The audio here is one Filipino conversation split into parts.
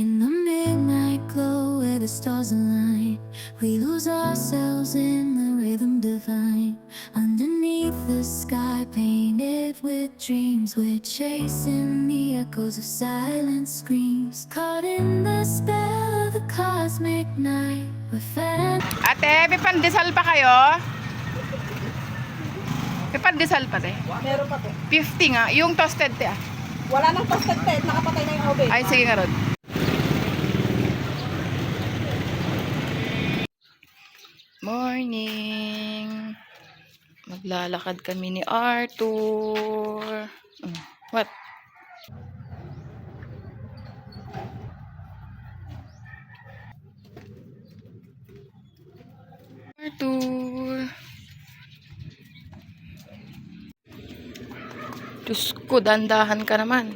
In the midnight glow where the stars align, we lose ourselves in the rhythm divine. Underneath the sky painted with dreams, we're chasing the echoes of silent screams. Caught in the spell of the cosmic night, we're fed. Ate, may pandesal pa kayo? May pandesal pa, te? Meron pa to. 50 nga. Yung toasted, te, ah. Wala nang toasted tet, nakapatay na yung oven. Ay, sige nga, Rod. Morning. Maglalakad kami ni Arthur. What? Arthur. Diyos ko, dandahan ka naman.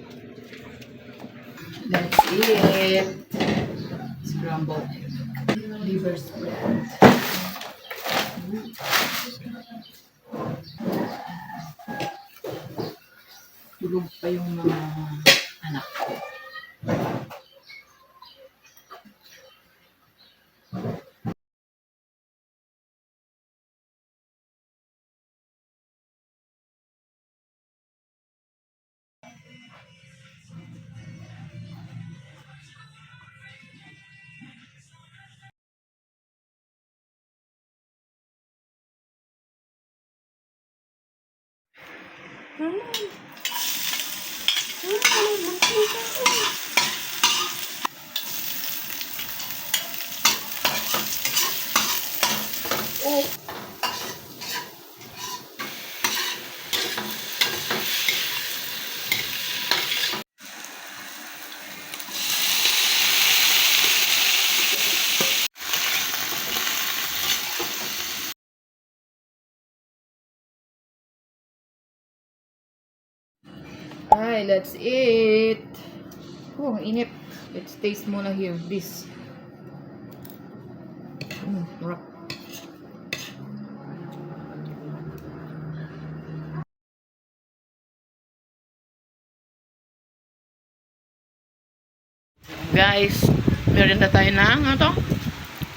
That's it. Scrambled egg. Liver spread. Tulog pa yung mga anak ko. Ay, let's eat. Oh, init. Let's taste muna here. This. Rock. Guys, meron na tayo ng ano to?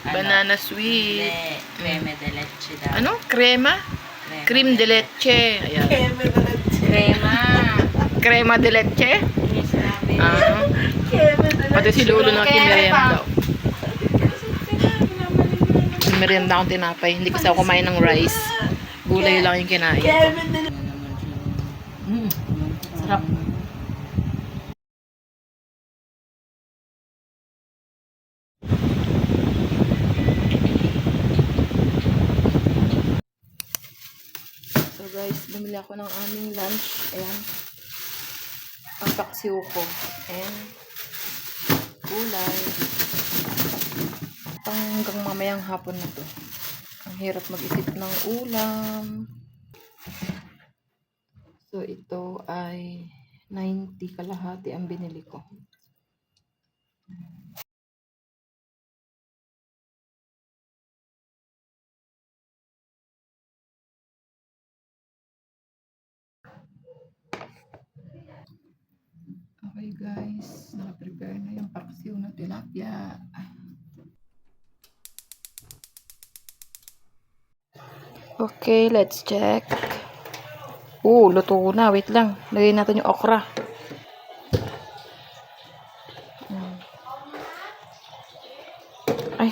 Banana sweet. Creme de leche daw. Ano? Crema? Cream de leche. Ayan. Creme de leche. Crema. Crema de leche? Yes, namin. Ah. Creme de leche. Pati si Lolo na Kaya kinmerienda. pa. Kinmerienda akong tinapay. Hindi kasi ako kumain ng rice. Gulay lang yung kinain. Creme de leche. Sarap. So guys, bumili ako ng aming lunch. Ayan. Ang paksiw ko. And gulay. Hanggang mamayang hapon na to. Ang hirap mag-isip ng ulam. So ito ay 90 kalahati ang binili ko. Okay guys, naka-prepare na yung paksiw na tilapia. Okay, let's check. Luto na. Wait lang. Lagay natin yung okra. Ay,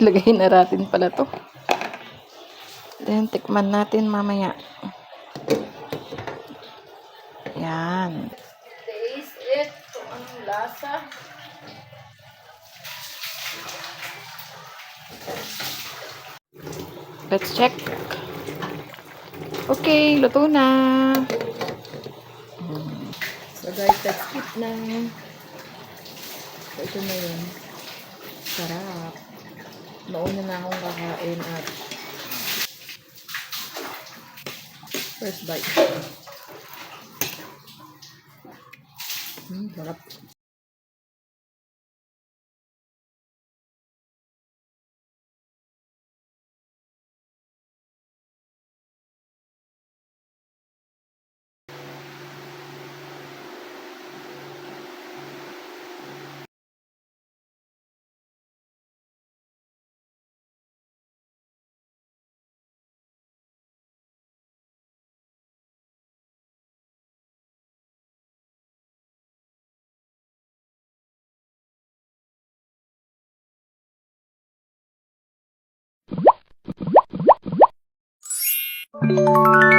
lagay na natin pala to. Then, tikman natin mamaya. Yan. Taste it. Kung anong lasa. Let's check. Okay, luto na. So guys, let's eat na. So ito na yun. Sarap. Mauna na akong kakain at first bite. Sarap. Wow!